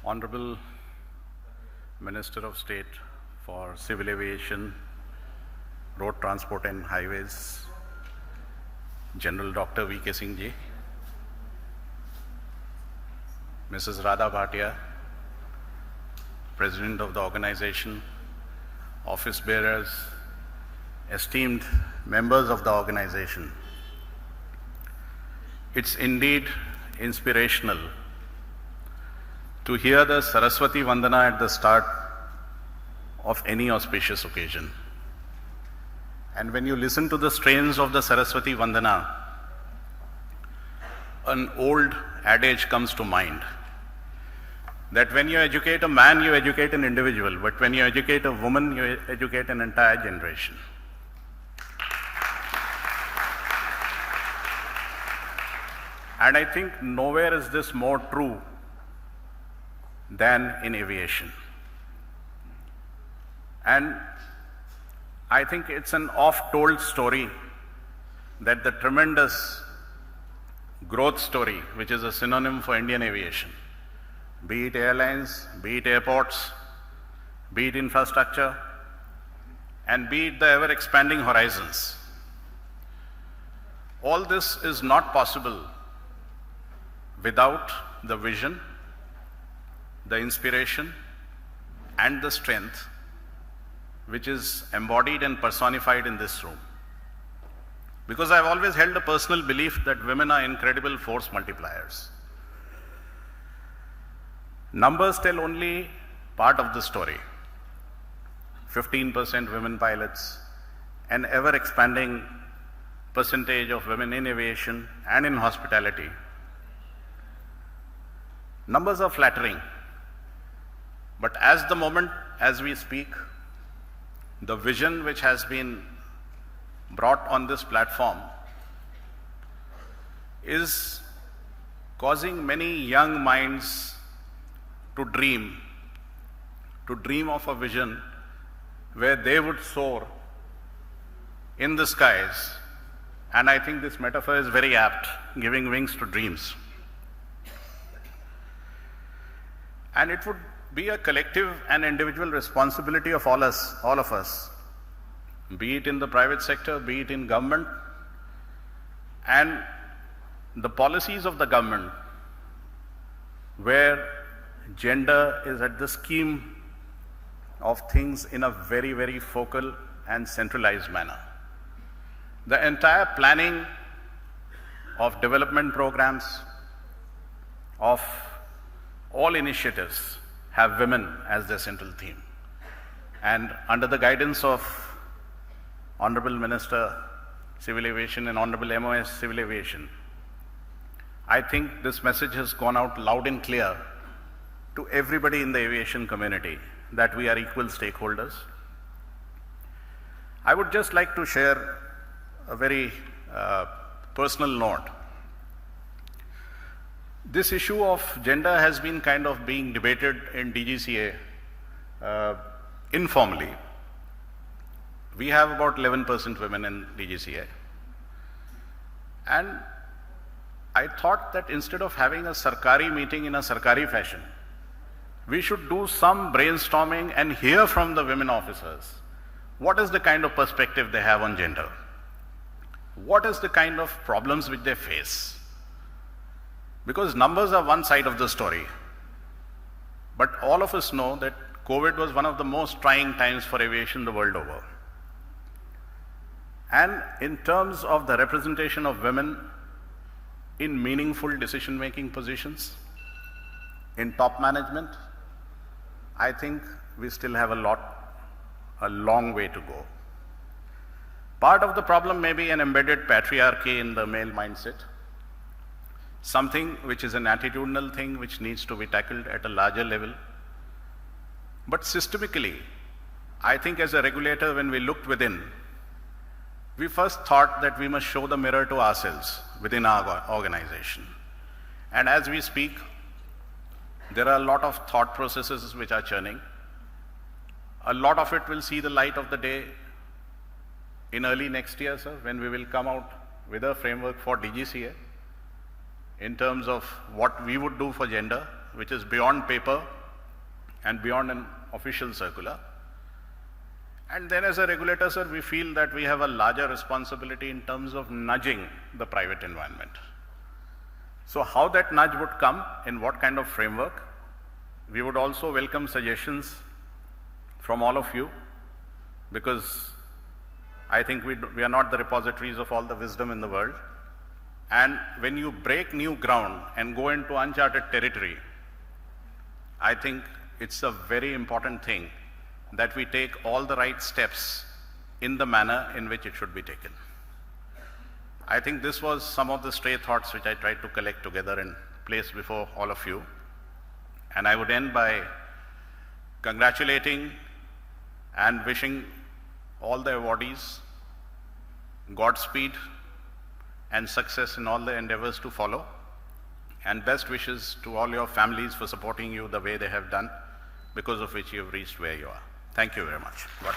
Honorable Minister of State for Civil Aviation, Road Transport and Highways, General Dr. V.K. Singh Ji, Mrs. Radha Bhatia, President of the organization, office bearers, esteemed members of the organization. It's indeed inspirational to hear the Saraswati Vandana at the start of any auspicious occasion. And when you listen to the strains of the Saraswati Vandana, an old adage comes to mind that when you educate a man, you educate an individual, but when you educate a woman, you educate an entire generation. And I think nowhere is this more true than in aviation. And I think it's an oft-told story that the tremendous growth story, which is a synonym for Indian aviation, be it airlines, be it airports, be it infrastructure, and be it the ever-expanding horizons. All this is not possible without the vision, the inspiration, and the strength which is embodied and personified in this room. Because I've always held a personal belief that women are incredible force multipliers. Numbers tell only part of the story. 15% women pilots, an ever-expanding percentage of women in aviation and in hospitality. Numbers are flattering, but as we speak, the vision which has been brought on this platform is causing many young minds to dream of a vision where they would soar in the skies. And I think this metaphor is very apt, giving wings to dreams. And it would be a collective and individual responsibility of all of us, be it in the private sector, be it in government, and the policies of the government, where gender is at the scheme of things in a very, very focal and centralized manner. The entire planning of development programs, of all initiatives, have women as their central theme. And under the guidance of Honorable Minister Civil Aviation and Honorable MOS Civil Aviation, I think this message has gone out loud and clear to everybody in the aviation community that we are equal stakeholders. I would just like to share a very personal note. This issue of gender has been kind of being debated in DGCA informally. We have about 11% women in DGCA. And I thought that instead of having a Sarkari meeting in a Sarkari fashion, we should do some brainstorming and hear from the women officers what is the kind of perspective they have on gender. What is the kind of problems which they face? Because numbers are one side of the story. But all of us know that COVID was one of the most trying times for aviation the world over. And in terms of the representation of women in meaningful decision-making positions, in top management, I think we still have a long way to go. Part of the problem may be an embedded patriarchy in the male mindset, something which is an attitudinal thing which needs to be tackled at a larger level. But systemically, I think as a regulator, when we looked within, we first thought that we must show the mirror to ourselves within our organization. And as we speak, there are a lot of thought processes which are churning. A lot of it will see the light of the day in early next year, sir, when we will come out with a framework for DGCA in terms of what we would do for gender, which is beyond paper and beyond an official circular. And then as a regulator, sir, we feel that we have a larger responsibility in terms of nudging the private environment. So how that nudge would come, in what kind of framework, we would also welcome suggestions from all of you, because I think we are not the repositories of all the wisdom in the world. And when you break new ground and go into uncharted territory, I think it's a very important thing that we take all the right steps in the manner in which it should be taken. I think this was some of the stray thoughts which I tried to collect together and place before all of you. And I would end by congratulating and wishing all the awardees Godspeed and success in all the endeavors to follow, and best wishes to all your families for supporting you the way they have done, because of which you have reached where you are. Thank you very much. God